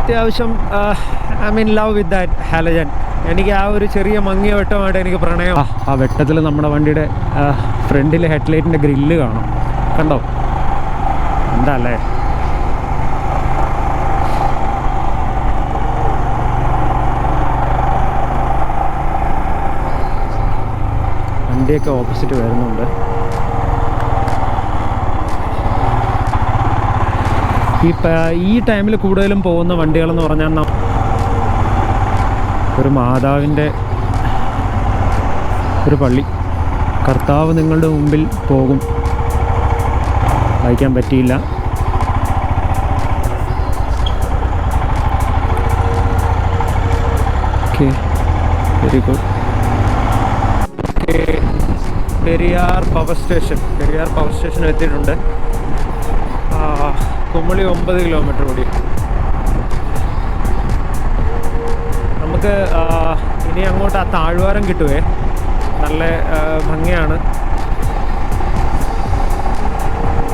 അത്യാവശ്യം I mean love with that halogen. എനിക്ക് ആ ഒരു ചെറിയ മങ്ങിയ വെട്ടമായിട്ട് എനിക്ക് പ്രണയം. ആ വെട്ടത്തിൽ നമ്മുടെ വണ്ടിയുടെ ഫ്രണ്ടിലെ ഹെഡ്ലൈറ്റിൻ്റെ ഗ്രില്ല് കാണാം. കണ്ടോ? എന്താ അല്ലേ? വണ്ടിയൊക്കെ ഓപ്പോസിറ്റ് വരുന്നുണ്ട്. ഈ ടൈമിൽ കൂടുതലും പോകുന്ന വണ്ടികളെന്ന് പറഞ്ഞാൽ ഒരു മാതാവിൻ്റെ ഒരു പള്ളി. കർത്താവ് നിങ്ങളുടെ മുമ്പിൽ പോകും. വായിക്കാൻ പറ്റിയില്ല. Okay, very good. Okay, Periyar power station എത്തിയിട്ടുണ്ട്. കുമളി 9 കിലോമീറ്റർ കൂടി. നമുക്ക് ഇനി അങ്ങോട്ട് ആ താഴ്വാരം കിട്ടുവേ. നല്ല ഭംഗിയാണ്.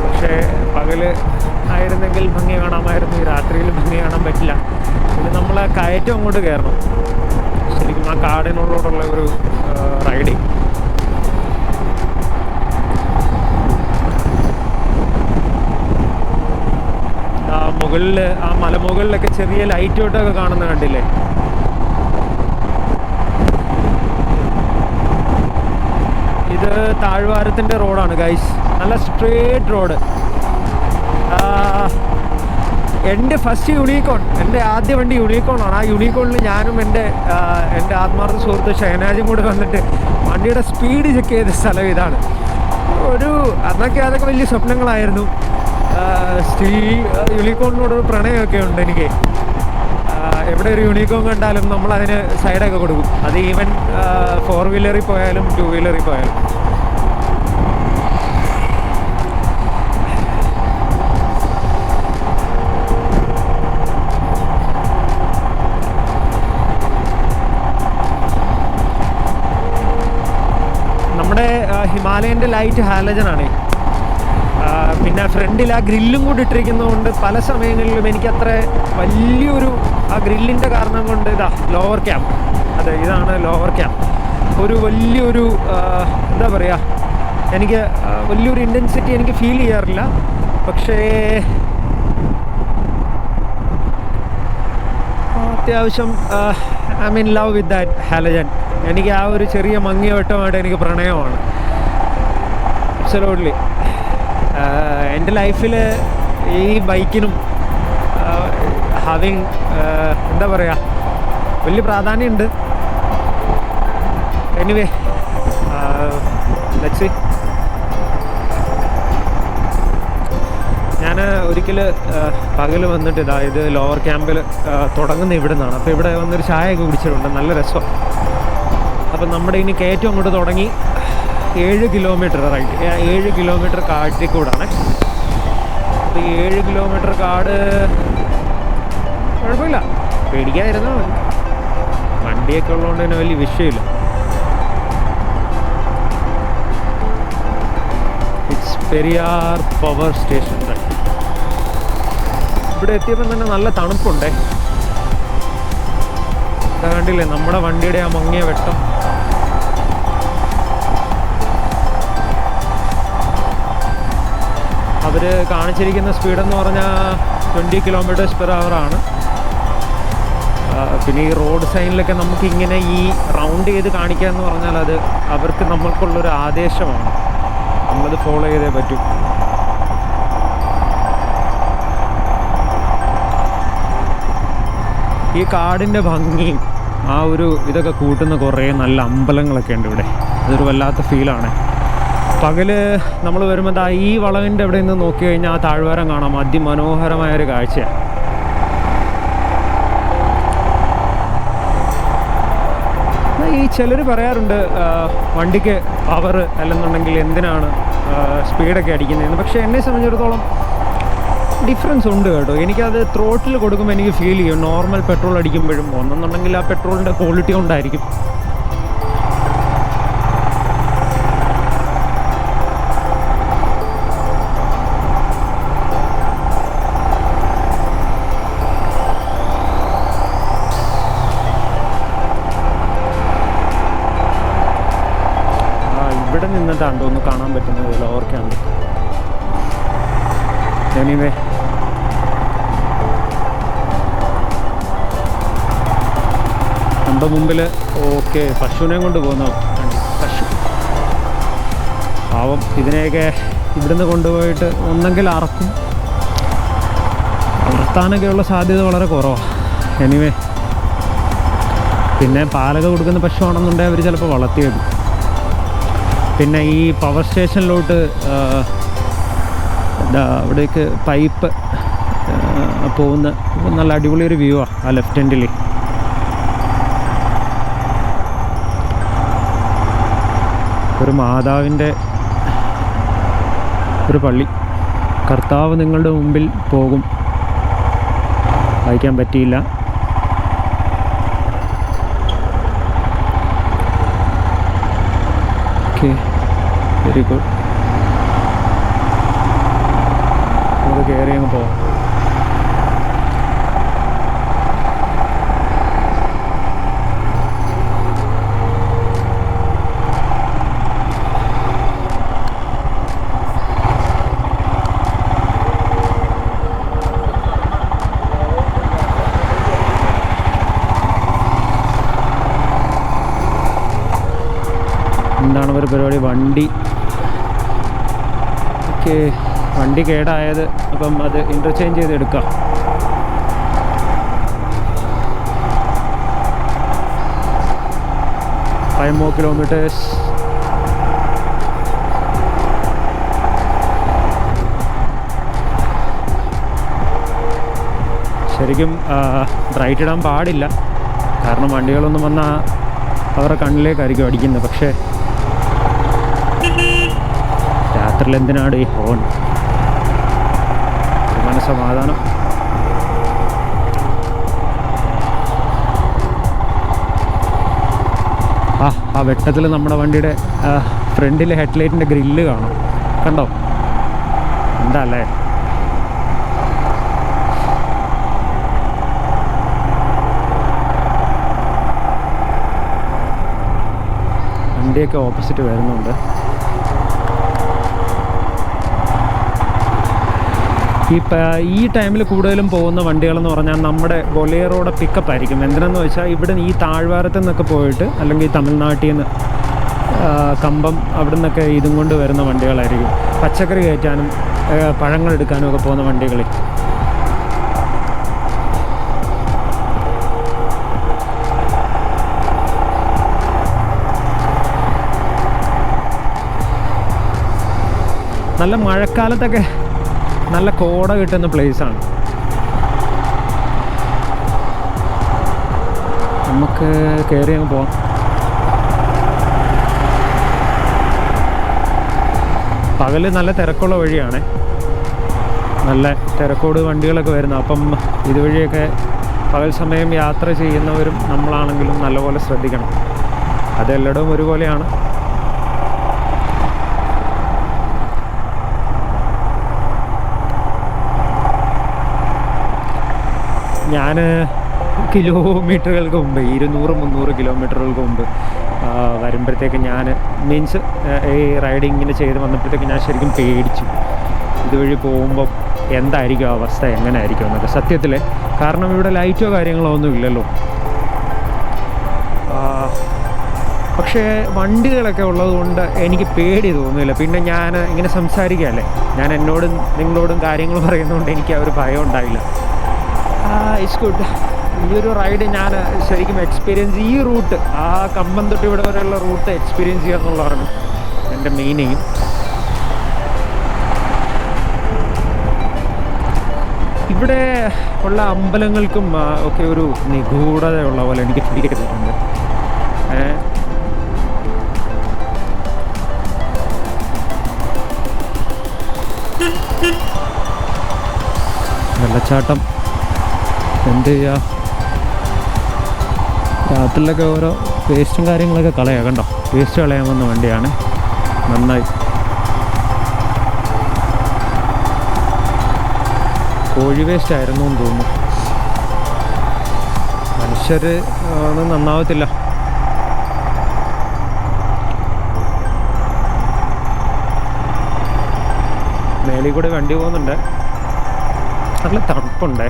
പക്ഷേ പകൽ ആയിരുന്നെങ്കിൽ ഭംഗി കാണാമായിരുന്നു. ഈ രാത്രിയിൽ ഭംഗി കാണാൻ പറ്റില്ല. ഇനി നമ്മൾ കയറ്റം അങ്ങോട്ട് കയറണം. ശരിക്കും ആ കാടിനോടുള്ള ഒരു റൈഡിങ്. മുകളിൽ ആ മലമുകളിലൊക്കെ ചെറിയ ലൈറ്റ് ഔട്ടൊക്കെ കാണുന്ന കണ്ടില്ലേ? ഇത് താഴ്വാരത്തിൻ്റെ റോഡാണ് ഗൈസ്. നല്ല സ്ട്രേറ്റ് റോഡ്. എൻ്റെ ഫസ്റ്റ് യൂണിക്കോൺ, എൻ്റെ ആദ്യ വണ്ടി യൂണിക്കോണാണ്. ആ യൂണിക്കോണിൽ ഞാനും എൻ്റെ ആത്മാർത്ഥ സുഹൃത്ത് ഷഹനാജും കൂടെ വന്നിട്ട് വണ്ടിയുടെ സ്പീഡ് ചെക്ക് ചെയ്ത സ്ഥലം ഇതാണ്. അതൊക്കെ വലിയ സ്വപ്നങ്ങളായിരുന്നു. സ്റ്റിൽ യൂണിക്കോണിനോടൊരു പ്രണയമൊക്കെ ഉണ്ട് എനിക്ക്. എവിടെ ഒരു യൂണിക്കോൺ കണ്ടാലും നമ്മളതിന് സൈഡൊക്കെ കൊടുക്കും. അത് ഈവൻ 4 വീലറിൽ പോയാലും 2 വീലറിൽ പോയാലും. നമ്മുടെ ഹിമാലയൻ്റെ ലൈറ്റ് ഹാലജനാണ്. പിന്നെ ഫ്രണ്ടിൽ ആ ഗ്രില്ലും കൂടി ഇട്ടിരിക്കുന്നതുകൊണ്ട് പല സമയങ്ങളിലും എനിക്കത്ര വലിയൊരു ആ ഗ്രില്ലിൻ്റെ കാരണം കൊണ്ട് ലോവർ ക്യാമ്പ്. അതെ, ഇതാണ് ലോവർ ക്യാമ്പ്. ഒരു വലിയൊരു എന്താ പറയുക, എനിക്ക് വലിയൊരു ഇൻറ്റൻസിറ്റി എനിക്ക് ഫീൽ ചെയ്യാറില്ല. പക്ഷേ അത്യാവശ്യം I mean love with that halogen. എനിക്ക് ആ ഒരു ചെറിയ മങ്ങിയ വെട്ടമായിട്ട് എനിക്ക് പ്രണയമാണ്. അബ്സല്യൂട്ട്ലി. എൻ്റെ ലൈഫിൽ ഈ ബൈക്കിനും ഹാവിങ് എന്താ പറയുക, വലിയ പ്രാധാന്യമുണ്ട്. Anyway, let's see. ഞാൻ ഒരിക്കൽ പകൽ വന്നിട്ട് ഇത് ലോവർ ക്യാമ്പിൽ തുടങ്ങുന്ന ഇവിടെ നിന്നാണ്. അപ്പോൾ ഇവിടെ വന്നൊരു ചായയൊക്കെ കുടിച്ചിട്ടുണ്ട്. നല്ല രസം. അപ്പം നമ്മുടെ ഇനി കയറ്റം അങ്ങോട്ട് തുടങ്ങി. 7 കിലോമീറ്റർ റൈറ്റ്, 7 കിലോമീറ്റർ കാട്ടിക്കൂടാണ്. അപ്പോൾ 7 കിലോമീറ്റർ കാട് കുഴപ്പമില്ല, പേടിക്കാതിരുന്നാൽ മതി. വണ്ടിയൊക്കെ ഉള്ളതുകൊണ്ട് തന്നെ വലിയ വിഷയമില്ല. It's Periyar power station. ഇവിടെ എത്തിയപ്പോൾ തന്നെ നല്ല തണുപ്പുണ്ടേ. കണ്ടില്ലേ നമ്മുടെ വണ്ടിയുടെ ആ മങ്ങിയ വെട്ടം. അവർ കാണിച്ചിരിക്കുന്ന സ്പീഡെന്ന് പറഞ്ഞാൽ 20 km/h ആണ്. പിന്നെ ഈ റോഡ് സൈഡിലൊക്കെ നമുക്കിങ്ങനെ ഈ റൗണ്ട് ചെയ്ത് കാണിക്കുക എന്ന് പറഞ്ഞാൽ അത് അവർക്ക് നമ്മൾക്കുള്ളൊരു ആദേശമാണ്. നമ്മളത് ഫോളോ ചെയ്തേ പറ്റൂ. ഈ കാടിൻ്റെ ഭംഗിയും ആ ഒരു ഇതൊക്കെ കൂട്ടുന്ന കുറേ നല്ല അമ്പലങ്ങളൊക്കെ ഉണ്ട് ഇവിടെ. അതൊരു വല്ലാത്ത ഫീലാണ്. പകല് നമ്മൾ വരുമ്പോൾ ഈ വളവിൻ്റെ അവിടെ നിന്ന് നോക്കി കഴിഞ്ഞാൽ ആ താഴ്വാരം കാണാം. അതിമനോഹരമായൊരു കാഴ്ചയാണ്. ഈ ചിലർ പറയാറുണ്ട് വണ്ടിക്ക് പവർ അല്ലെന്നുണ്ടെങ്കിൽ എന്തിനാണ് സ്പീഡൊക്കെ അടിക്കുന്നതെന്ന്. പക്ഷേ എന്നെ സംബന്ധിച്ചിടത്തോളം ഡിഫറൻസ് ഉണ്ട് കേട്ടോ. എനിക്കത് ത്രോട്ടിൽ കൊടുക്കുമ്പോൾ എനിക്ക് ഫീൽ ചെയ്യും. നോർമൽ പെട്രോൾ അടിക്കുമ്പോഴും ഒന്നെന്നുണ്ടെങ്കിൽ ആ പെട്രോളിൻ്റെ ക്വാളിറ്റി കൊണ്ടായിരിക്കും. നിന്നിട്ടാണ് തോന്നുന്നു കാണാൻ പറ്റുന്നത്, ഓർക്കാണ്. എനിവേ നമ്മുടെ മുമ്പിൽ ഓക്കെ പശുവിനെയും കൊണ്ട് പോകുന്നു. പശു പാവം, ഇതിനെയൊക്കെ ഇവിടുന്ന് കൊണ്ടുപോയിട്ട് ഒന്നെങ്കിൽ അറക്കും, വളർത്താനൊക്കെയുള്ള സാധ്യത വളരെ കുറവാണ്. എനിവേ പിന്നെ പാലൊക്കെ കൊടുക്കുന്ന പശുവാണെന്നുണ്ടെങ്കിൽ അവർ ചിലപ്പോൾ വളർത്തിയേക്കും. പിന്നെ ഈ പവർ സ്റ്റേഷനിലോട്ട് അവിടേക്ക് പൈപ്പ് പോകുന്ന നല്ല അടിപൊളി ഒരു വ്യൂ ആണ് ആ ലെഫ്റ്റ് എൻഡിൽ. ഒരു മാതാവിൻ്റെ ഒരു പള്ളി. കർത്താവ് നിങ്ങളുടെ മുമ്പിൽ പോകും. വായിക്കാൻ പറ്റിയില്ല. Okay, very good. നമുക്ക് കയറി അങ്ങ് പോവാം. എന്താണ് ഒരു പരിപാടി? വണ്ടി ഓക്കെ, വണ്ടി കേടായത്, അപ്പം അത് ഇൻ്റർചേഞ്ച് ചെയ്ത് എടുക്കാം. Five more kilometers. ശരിക്കും ബ്രൈറ്റ് ഇടാൻ പാടില്ല, കാരണം വണ്ടികളൊന്നും വന്നാൽ അവരുടെ കണ്ണിലേക്കായിരിക്കും അടിക്കുന്നത്. പക്ഷേ രാത്രിയിൽ എന്തിനാണ് ഈ ഹോൺ? മനസ്സമാധാനം. ആ വെട്ടത്തിൽ നമ്മുടെ വണ്ടിയുടെ ഫ്രണ്ടിലെ ഹെഡ്ലൈറ്റിൻ്റെ ഗ്രില്ല് കാണാം. കണ്ടോ? എന്താ അല്ലേ? വണ്ടിയൊക്കെ ഓപ്പോസിറ്റ് വരുന്നുണ്ട്. ഈ ടൈമിൽ കൂടുതലും പോകുന്ന വണ്ടികളെന്ന് പറഞ്ഞാൽ നമ്മുടെ ബൊലേറോയുടെ പിക്കപ്പ് ആയിരിക്കും. എന്തിനാന്ന് വെച്ചാൽ ഇവിടെ ഈ താഴ്വാരത്തു നിന്നൊക്കെ പോയിട്ട്, അല്ലെങ്കിൽ തമിഴ്നാട്ടിൽ നിന്ന് കമ്പം അവിടെ നിന്നൊക്കെ ഇതും കൊണ്ട് വരുന്ന വണ്ടികളായിരിക്കും. പച്ചക്കറി കയറ്റാനും പഴങ്ങൾ എടുക്കാനും ഒക്കെ പോകുന്ന വണ്ടികളിൽ. നല്ല മഴക്കാലത്തൊക്കെ നല്ല കോട കിട്ടുന്ന പ്ലേസാണ്. നമുക്ക് കയറി അങ്ങ് പോവാം. പകല് നല്ല തിരക്കുള്ള വഴിയാണ്, നല്ല തിരക്കോട് വണ്ടികളൊക്കെ വരുന്നത്. അപ്പം ഇതുവഴിയൊക്കെ പകൽ സമയം യാത്ര ചെയ്യുന്നവരും നമ്മളാണെങ്കിലും നല്ലപോലെ ശ്രദ്ധിക്കണം. അതെല്ലായിടവും ഒരുപോലെയാണ്. ഞാൻ കിലോമീറ്ററുകൾക്ക് മുമ്പ് 200-300 കിലോമീറ്ററുകൾക്ക് മുമ്പ് വരുമ്പോഴത്തേക്ക് ഞാൻ ഈ റൈഡിങ്ങിന് ചെയ്ത് വന്നപ്പോഴത്തേക്ക് ഞാൻ ശരിക്കും പേടിച്ചു. ഇതുവഴി പോകുമ്പോൾ എന്തായിരിക്കും അവസ്ഥ, എങ്ങനെ ആയിരിക്കും എന്നൊക്കെ സത്യത്തിൽ. കാരണം ഇവിടെ ലൈറ്റോ കാര്യങ്ങളോ ഒന്നും ഇല്ലല്ലോ. പക്ഷേ വണ്ടികളൊക്കെ ഉള്ളതുകൊണ്ട് എനിക്ക് പേടി തോന്നുന്നില്ല. പിന്നെ ഞാൻ ഇങ്ങനെ സംസാരിക്കുകയല്ലേ, ഞാൻ എന്നോടും നിങ്ങളോടും കാര്യങ്ങൾ പറയുന്നതുകൊണ്ട് എനിക്ക് ആ ഒരു ഭയം ഉണ്ടായില്ല. It's good. ഈ ഒരു റൈഡ് ഞാൻ ശരിക്കും എക്സ്പീരിയൻസ്, ഈ റൂട്ട് ആ കമ്പം തൊട്ട് ഇവിടെ വരെയുള്ള റൂട്ട് എക്സ്പീരിയൻസ് ചെയ്യുക എന്നുള്ളതാണ് എൻ്റെ മെയിൻ എയിം. ഇവിടെ ഉള്ള അമ്പലങ്ങൾക്കും ഒക്കെ ഒരു നിഗൂഢതയുള്ള പോലെ എനിക്ക് ഫീൽ ചെയ്തിട്ടുണ്ട്. വെള്ളച്ചാട്ടം എന്ത് ചെയ്യുക, രാത്രിയിലൊക്കെ ഓരോ വേസ്റ്റും കാര്യങ്ങളൊക്കെ കളയാം. കണ്ടോ, വേസ്റ്റ് കളയാൻ വന്ന വണ്ടിയാണ്. നന്നായി. കോഴി വേസ്റ്റ് ആയിരുന്നു എന്ന് തോന്നുന്നു. മനുഷ്യർ ഒന്നും നന്നാവത്തില്ല. മേളിൽ കൂടെ വണ്ടി പോകുന്നുണ്ട്. നല്ല തണുപ്പുണ്ട്.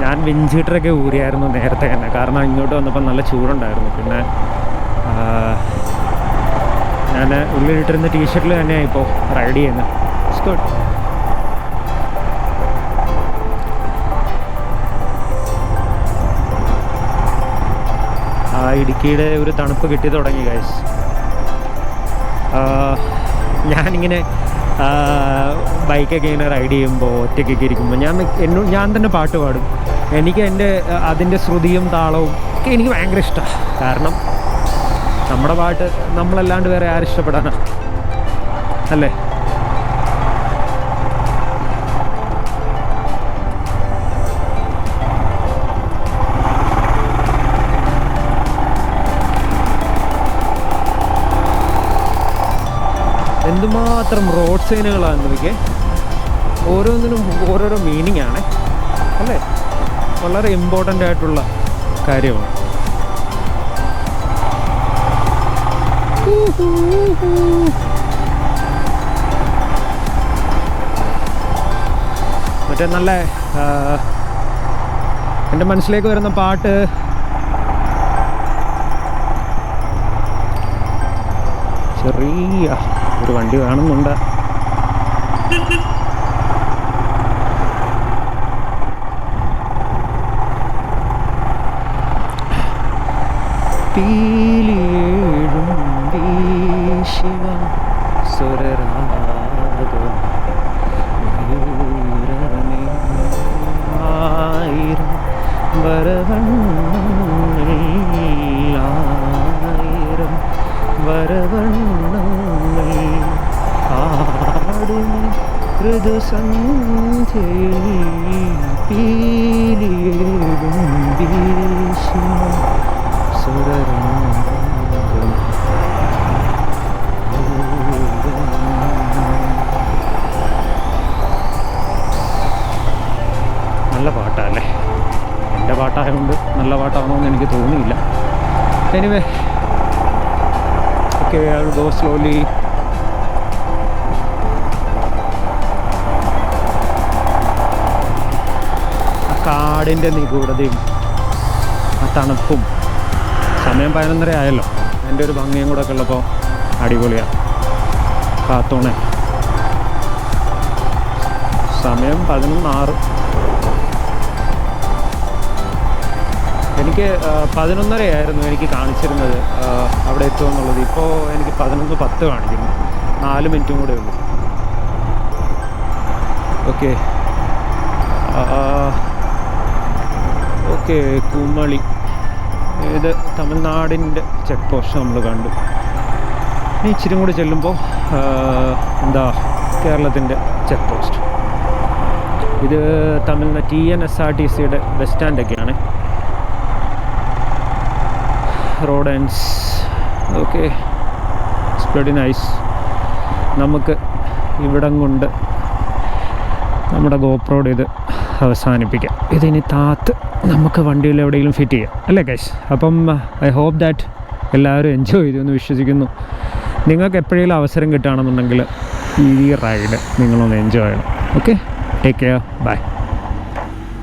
ഞാൻ വിൻഡ് ഹീറ്ററൊക്കെ ഊരിയായിരുന്നു നേരത്തെ തന്നെ, കാരണം ഇങ്ങോട്ട് വന്നപ്പോൾ നല്ല ചൂടുണ്ടായിരുന്നു. പിന്നെ ഞാൻ ഉള്ളിലിട്ടിരുന്ന ടീഷർട്ടിൽ തന്നെയാണ് ഇപ്പോൾ റൈഡ് ചെയ്യുന്നത്. It's good. ഇടുക്കിയുടെ ഒരു തണുപ്പ് കിട്ടി തുടങ്ങി ഗൈസ്. ഞാനിങ്ങനെ ബൈക്കൊക്കെ ഇങ്ങനെ റൈഡ് ചെയ്യുമ്പോൾ ഒറ്റയ്ക്കൊക്കെ ഇരിക്കുമ്പോൾ ഞാൻ തന്നെ പാട്ട് പാടും. എനിക്ക് അതിൻ്റെ ശ്രുതിയും താളവും ഒക്കെ എനിക്ക് ഭയങ്കര ഇഷ്ടമാണ്. കാരണം നമ്മുടെ പാട്ട് നമ്മളല്ലാണ്ട് വേറെ ആരും ഇഷ്ടപ്പെടാനാ, അല്ലേ? എന്തുമാത്രം റോഡ് സൈനുകളാണ് ഇതൊക്കെ. ഓരോന്നിനും ഓരോരോ മീനിങ് ആണ്, അല്ലേ? വളരെ ഇമ്പോർട്ടൻ്റ് ആയിട്ടുള്ള കാര്യമാണ്. മറ്റേ നല്ല എൻ്റെ മനസ്സിലേക്ക് വരുന്ന പാട്ട് ചെറിയ ഒരു വണ്ടി കാണുന്നുണ്ട്. പീലിയേഴും ശിവ സ്വരരാഗം ആയിരം വരവണ്ണായിരം വരവണ്ണങ്ങൾ ആടും ഋതുസന്ധ്യയിൽ പീലിയേഴും ശിവ നല്ല പാട്ടല്ലേ? എൻ്റെ പാട്ടായതുകൊണ്ട് നല്ല പാട്ടാണോന്ന് എനിക്ക് തോന്നിയില്ല. Anyway, okay, I will go slowly. ആ കാടിൻ്റെ നിഗൂഢതയും ആ തണുപ്പും. സമയം 11:30 ആയല്ലോ. എൻ്റെ ഒരു ഭംഗിയും കൂടെ ഒക്കെ ഉള്ളപ്പോൾ അടിപൊളിയാണ്. കാത്തോണേ, സമയം 11:06. എനിക്ക് 11:30 ആയിരുന്നു എനിക്ക് കാണിച്ചിരുന്നത് അവിടെ എത്തുമെന്നുള്ളത്. ഇപ്പോൾ എനിക്ക് 11:10 കാണിക്കുന്നു. 4 മിനിറ്റും കൂടെ ഉള്ളൂ. ഓക്കെ ഓക്കെ, കുമളി, ഇത് തമിഴ്നാടിൻ്റെ ചെക്ക് പോസ്റ്റ് നമ്മൾ കണ്ടു. ഇനി ഇച്ചിരി കൂടി ചെല്ലുമ്പോൾ കേരളത്തിൻ്റെ ചെക്ക് പോസ്റ്റ്. ഇത് തമിഴ്നാട് TNSRTCയുടെ ബസ് സ്റ്റാൻഡൊക്കെയാണ്. Road ends. Okay, it's very nice. നമുക്ക് ഇവിടം കൊണ്ട് നമ്മുടെ GoProയുടെ ഇത് അവസാനിപ്പിക്കാം. ഇതിനി താത്ത് നമുക്ക് വണ്ടിയിൽ എവിടെയെങ്കിലും ഫിറ്റ് ചെയ്യാം, അല്ലേ ഗൈസ്? അപ്പം ഐ ഹോപ്പ് ദാറ്റ് എല്ലാവരും എൻജോയ് ചെയ്തു എന്ന് വിശ്വസിക്കുന്നു. നിങ്ങൾക്ക് എപ്പോഴെങ്കിലും അവസരം കിട്ടുകയാണെന്നുണ്ടെങ്കിൽ ഈ റൈഡ് നിങ്ങളൊന്ന് എൻജോയ് ചെയ്യണം. Okay, take care, by.